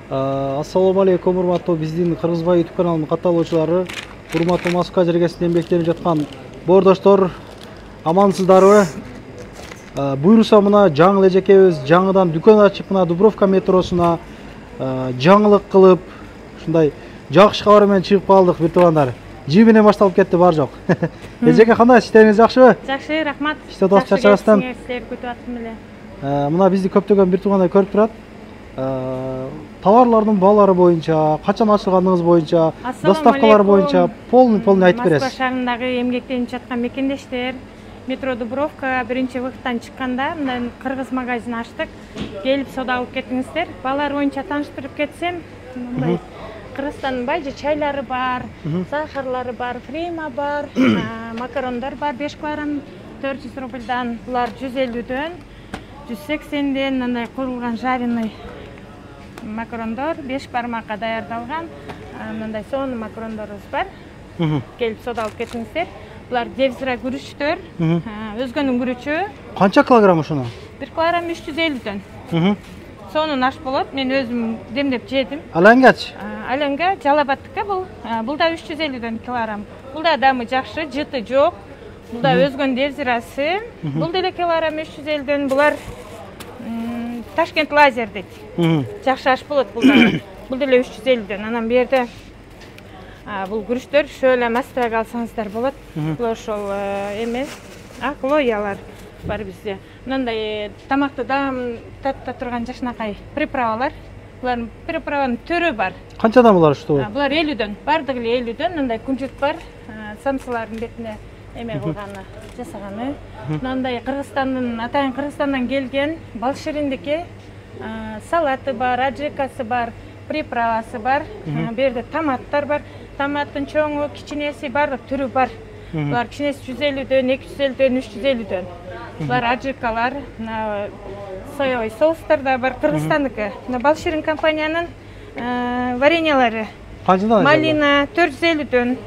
Ассаламу алейкум, урматтуу биздин Кыргызбай YouTube каналынын катталуучулары, урматтуу Москва жергесинде эмгектенип жаткан боордоштор, амансыздарбы? Буйруса мына жаңы эле жекебиз жаңыдан дүкөн ачып мына Дубровка метросуна жаңылык кылып, ушундай жакшы кабар менен чыгып калдык, бир туугандар. Жибине башталып кетти, бар жок. Эжеке кандай, иштериңиз жакшыбы? Жакшы, рахмат. Иштеп атып чарчабастан. Силер күтүп аттым эле. Мына бизди көптөгөн бир туугандар көрүп турат. Товарлардын баалары боюнча, качан ачылганыңыз боюнча, доставкалар боюнча полный айтып бересиз. Москва шаарындагы эмгектенип жаткан мекендештер, метро Дубровка биринчи выходтан чыкканда мындан кыргыз магазин ачтык. Келип соода алып кетиңиздер. Баалар боюнча тааныштырып кетсем, мындай Кыргызстандын байжы чайлары бар, сахарлары бар, фрима бар, макарондар бар, 5 килограмм 400 рубльдан, булар 150дөн, 180ден мындай курулган жареный макарондор 5 бармакка даярдалган, мындай сонун макарондорубуз бар. Келип соода алып кетиңиздер. Булар девзира күрүчтөр, өзгөнүн күрүчү. Канча килограмм ушуну? 1 килограмм 350дөн. Сонун аш болот. Мен өзүм демдеп жедим. Алаңгач? Алаңга жалабаттыкка бул. Бул да 350дөн килограмм. Бул да дамы жакшы, жыты жок. Бул да өзгөн девзирасы. Бул деле килограмм 350дөн. Булар Ташкент лазер дейт. Жакшы аш болот бул да. Бул деле 350дөн. Анан бу жерде бул күрүчтөр шөлө мастыга алсаңыздар болот. Бул ошол эмес, аклоялар бар бизде. Мындай тамакты дам татта турган жакшынакай приправалар. Булардын приправанын түрү бар. Канчадан булар ушту? Булар 50дөн. Бардыгы эле 50дөн. Мындай күнжүт бар. Самсылардын бетине эме кылганы, жасаганы. Мындай Кыргызстандын, атайын Кыргызстандан келген бал шириндики, салаты бар, аджикасы бар, приправасы бар. Бу жерде томаттар бар. Томаттын чоңу, кичинеси бардык түрү бар. Булар кичинеси 150дөн, 250дөн, 350дөн. Булар аджикалар, соевый соустар да бар, Кыргызстандыкы. Бал ширин компаниянын вареньялары. Канчадан? Малина 450дөн.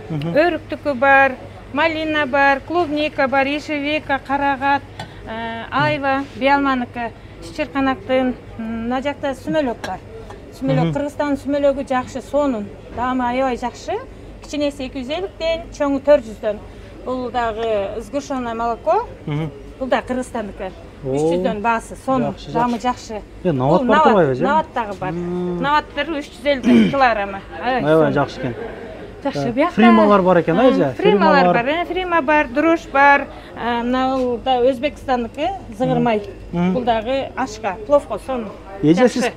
Өрүктүкү бар, малина бар, клубника бар, ежевика, карагат, айва, биалманыкы, чечирканактын, мына жакта сүмөлөк бар. Сүмөлөк, Кыргызстандын сүмөлөгү жакшы, сонун, даамы аябай жакшы. Кичинеси 250ден, чоңу 400дөн. Бул дагы сгущенное молоко. Бул да Кыргызстандыкы. 300дөн баасы, сонун, даамы жакшы. Нават бар турбайбы же? Нават дагы бар. Наваттар 350дөн килограммы. Аябай жакшы экен. Жакшы, биякта фрималар бар экен, айжа? Фрималар бар, фрима бар, дуруш бар. Мына да Өзбекстандыкы, зыгырмай. Бул дагы ашка, пловко, сонун. Эже сиз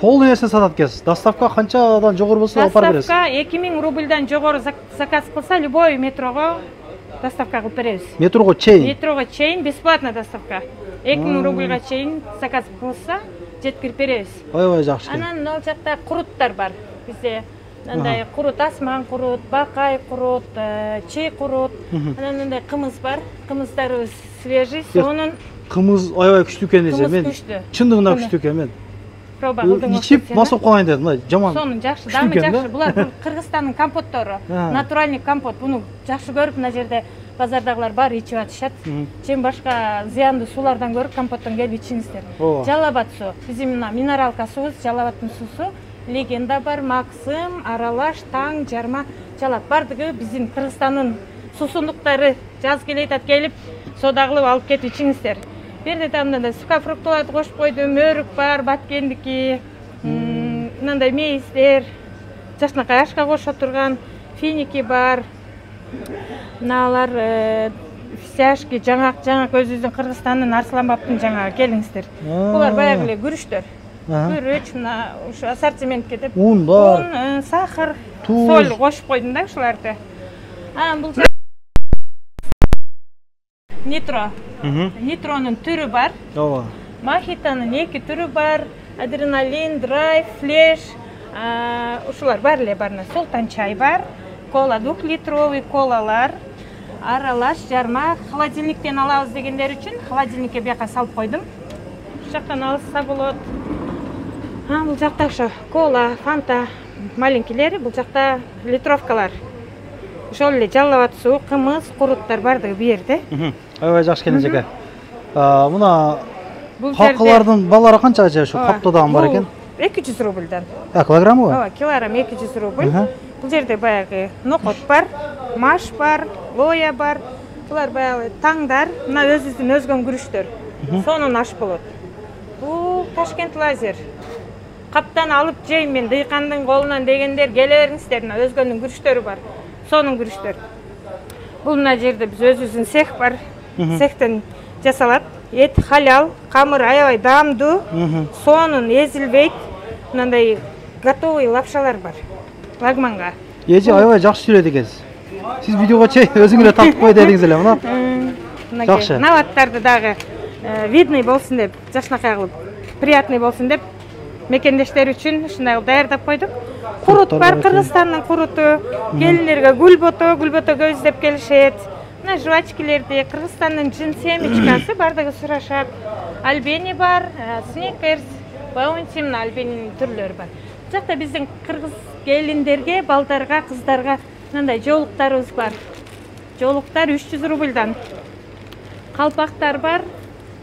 полный нерсе сатат экенсиз. Доставка канчадан жогору болсо алып барып бересиз? Доставка 2000 рубльдан жогору заказ кылса, любой метрого доставка кылып беребиз. Метрого чейин? Метрого чейин, бесплатно доставка. 2000 рубльга чейин заказ кылса, жеткирип беребиз. Аябай жакшы. Анан мына жакта куруттар бар. Бизде мындай курут, асман курут, бакай курут, чей курут. Анан мындай кымыз бар. Кымыздарыбыз свежий, сонун. Кымыз аябай күчтүү экен эже. Мен чындыгында күчтүү экен мен. Проба кылдым. Ичип басып калайын дедим, мындай жаман. Сонун жакшы, дамы жакшы. Булар Кыргызстандын компоттору. Натуральный компот. Буну жакшы көрүп, мына жерде базардагылар бар, ичип атышат. Чем башка зыяндуу суулардан көрүп, компоттон келип ичиңиздер. Жалабат суу. Биздин мына минералка суубуз, жалабаттын суусу. Легенда бар, Максым, Аралаш, Таң, Жарма, Жалат. Бардыгы биздин Кыргызстандын суусундуктары. Жаз келет келип, соода кылып алып кетип ичиңиздер. Берде тамда сухофруктыларды кошуп койдум, өрүк бар, баткендики, мындай мейиздер, жакшынакай ашка кошо турган, финики бар. Мыналар фистяшки, жаңак өзүбүздүн Кыргызстандын Арсланбаптын жаңагы келиңиздер. Булар баягы эле күрүчтөр. Күрүч, мына ушу ассортиментке деп. Un бар. Un, сахар, соль кошуп койдум да ушуларды. Бул Нитро. Нитронун түрү бар. Ооба. Мохитонун 2 түрү бар. Адреналин, драйв, флеш. Ушулар бар эле барына. Султан чай бар. Кола 2-литровый колалар. Аралаш, жарма. Холодильниктен алабыз дегендер үчүн холодильникке бияка салып койдум. Ушул жактан алса болот. Бул жакта ошо кола, фанта маленькилери, бул жакта литровкалар. Ошол эле жалабат суу, кымыз, куруттар бардыгы бу жерде. Аябай жакшы экен эжеке. Мына калкылардын балары канчага же ушу каптоодагы бар экен? 200 рубльдан. Килограммы? Ооба, килограмм 200 рубль. Бул жерде баягы нокот бар, маш бар, лоя бар. Булар баягы таңдар, мына өзүбүздүн өзгөн күрүчтөр. Сонун аш болот. Бул Ташкент лазер. Каптан алып жейм мен дыйкандын колунан дегендер келе бериңиздер, мына өзгөндүн күрүчтөрү бар. Сонун күрүчтөр. Бул мына жерде биз өзүбүздүн цех бар. Цехтен жасалат. Эт халал, камыр аябай даамдуу, сонун эзилбейт. Мындай готовый лапшалар бар. Лагманга. Эже аябай жакшы сүйлөйт экенсиз. Сиз видеого чей өзүңүз эле тартып кой дедиңиз эле, мына. Жакшы. Наваттарды дагы видный болсун деп, жакшынакай кылып, приятный болсун деп мекендештер үчүн ушундай кылып даярдап койдук. Курут бар, Кыргызстандын куруту, келиндерге гүлбото көбү издеп келишет. Мына жвачкилерди, Кыргызстандын жын семечкасы бардыгы сурашат. Альбени бар, сникерс, баунти, мына альбенинин түрлөрү бар. Бул жакта биздин кыргыз келиндерге, балдарга, кыздарга мындай жоолуктарыбыз бар. Жоолуктар 300 рубльдан. Калпактар бар.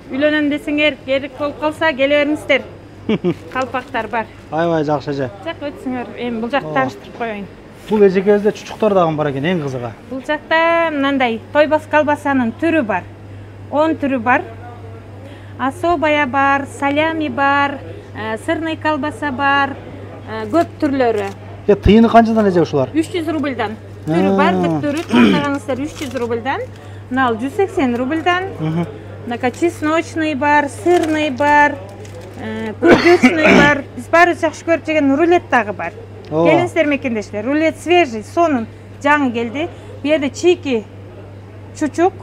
Үйлөнөм десеңер, керек болуп калса келе бериңиздер. Калпактар бар. Аябай жакшы эже. Жак өтсүңөр, эми бул жакты тааныштырып коеюн. Бул эжекебизде чучуктар дагы бар экен, эң кызыгы. Бул жакта мындай тойбас колбасанын түрү бар. 10 түрү бар. Особая бар, салями бар, сырный колбаса бар, көп түрлөрү. Тыйыны канчадан эже ушулар? 300 рубльдан. Түрү бар, түрү таңдагансыздар 300 рубльдан. Мына 180 рубльдан. Мына чесночный бар, сырный бар, курдючный бар. Биз баары жакшы көрүп жеген рулет дагы бар. Келиңиздер мекендештер, рулет свежий, сонун жаңы келди. Бу жерде чийки чучук,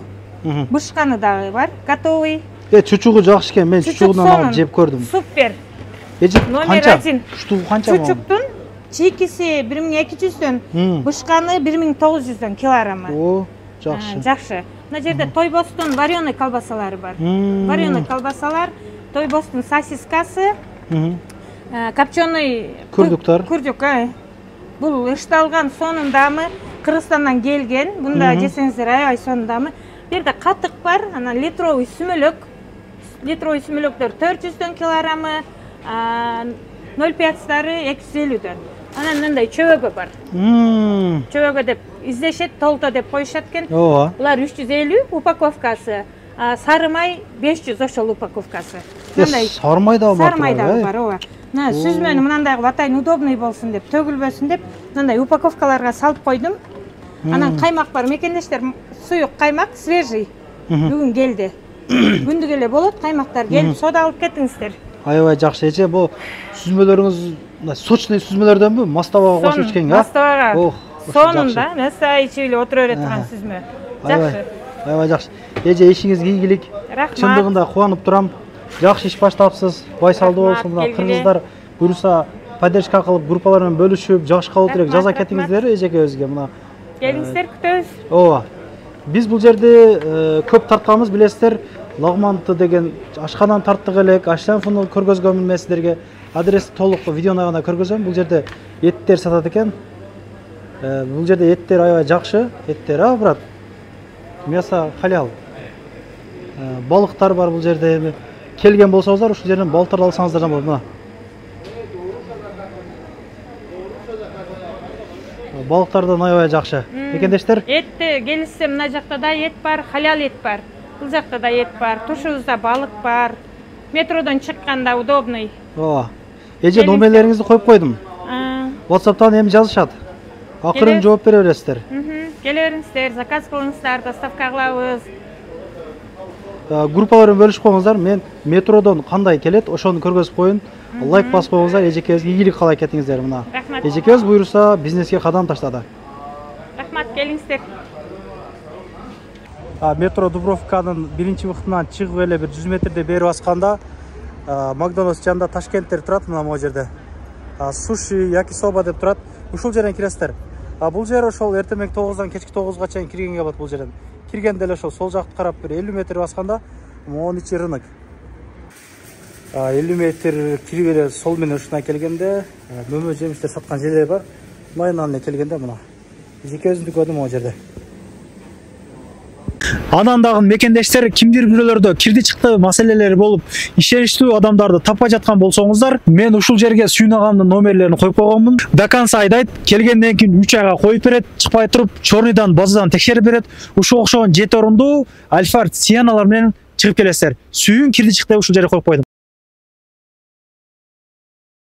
бышканы дагы бар, готовый. Чучугу жакшы экен, мен чучугунан алып жеп көрдүм. Супер. Эже канча? Чучугу канча? Чучуктун чийкиси 1200дөн, бышканы 1900дөн килограммы. О, жакшы. Жакшы. Мына жерде тойбостун вареный колбасалары бар. Вареный колбасалар, тойбостун сосискасы, копченый күрдүктөр. Күрдүк, бул ышталган сонун даамы, Кыргызстандан келген. Бунда жесеңиздер аябай сонун даамы. Бу жерде катык бар, анан литровый сүмөлөк. Литровый сүмөлөктөр 400дөн килограммы, 0,5-дары 250дөн. Анан мындай чөбөгө бар. Чөбөгө деп издешет, толто деп коюшат экен. Булар 350 упаковкасы, сары май 500 ошол упаковкасы. Сары май дагы бар. Сары май дагы бар, ооба. Мына сүзмөнү мындай кылып атайын, удобный болсун деп, төгүлбөсүн деп, мындай упаковкаларга салып койдум. Анан каймак бар, мекендештер, суюк каймак, свежий. Бүгүн келди. Күндүк эле болот, каймактар келип, сода алып кетиңиздер. Аябай жакшы эже, бул сүзмөлөрүңүз сочный сүзмөлөрдөнбү? Мастабага кошуп ичкен, Мастабага. Сонун да, маса ичип эле отура бере турган сүзмө. Жакшы. Аябай жакшы. Эже ишиңизге ийгилик. Рахмат. Чындыгында кубанып турам. Жакшы иш баштапсыз. Байсалдуу болсун. Мына кыргыздар буюрса поддержка кылып, группалар менен бөлүшүп, жакшы кабыл тилек жаза кетиңиздер эжекебизге мына. Келиңиздер, күтөбүз. Ооба. Биз бул жерде көп тартканбыз, билесиздер. Лагманты деген ашкананы тарттык элек, ашшанфуну көргөзгөнмүн мен сиздерге. Адрести толук видеонун аягында көргөзөм. Бул жерде эттер сатат экен. Бул жерде эттер аябай жакшы, эттер, брат. Мясо халал. Балыктар бар бул жерде. Келген болсоңуздар, ушул жерден балыктарды алсаңыздар да болот. Мына. Балыктардан аябай жакшы. Мекендештер? Этти келишсем мына жакта да эт бар, халал эт бар. Бул жакта да эт бар, тушубузда балык бар. Метродон чыкканда удобный. Ооба. Эже номерлериңизди коюп койдум. WhatsApp'тан эми жазышат. Акырын жооп бере бересиздер. Келе бериңиздер, заказ кылыңыздар, доставка кылабыз. Группалар менен бөлүшүп коюңуздар. Мен метродон кандай келет, ошону көргөзүп коюн. Лайк басып коюңуздар, эжекебизге ийгилик каалай кетиңиздер мына. Эжекебиз буюрса бизнеске кадам таштады. Рахмат, келиңиздер. Метро Дубровканын биринчи вактынан чыгып эле бир 100 метрдей бери басканда Макдональдс жанында Ташкенттер турат мына могу жерде. Суши, якисоба деп турат. Ушул жерден киресиздер. Бул жер ошол эртең 9-дан кечки 9-га чейин киргенге болот бул жерден. Киргенде эле ошол сол жакты карап бир 50 метр басканда могу ичи рынок. 50 метр кирип эле сол менен ушуна келгенде мөмө жемиштер саткан жерлер бар. Майынан эле келгенде мына. Эжекебиздин дүкөнү могу жерде. Анан дагы мекендештер кимдир бирөөлөрдө кирди чыкты маселелери болуп ишеничтүү адамдарды таппай жаткан болсоңуздар, мен ушул жерге Сүйүн агамдын номерлерин коюп койгонмун. До конца айдайт, келгенден кийин 3 айга коюп берет, чыкпай туруп чорныйдан базадан текшерип берет. Ушуга окшогон 7 орундуу Альфард Сиеналар менен чыгып келесиздер. Сүйүн кирди чыкты ушул жерге коюп койдум.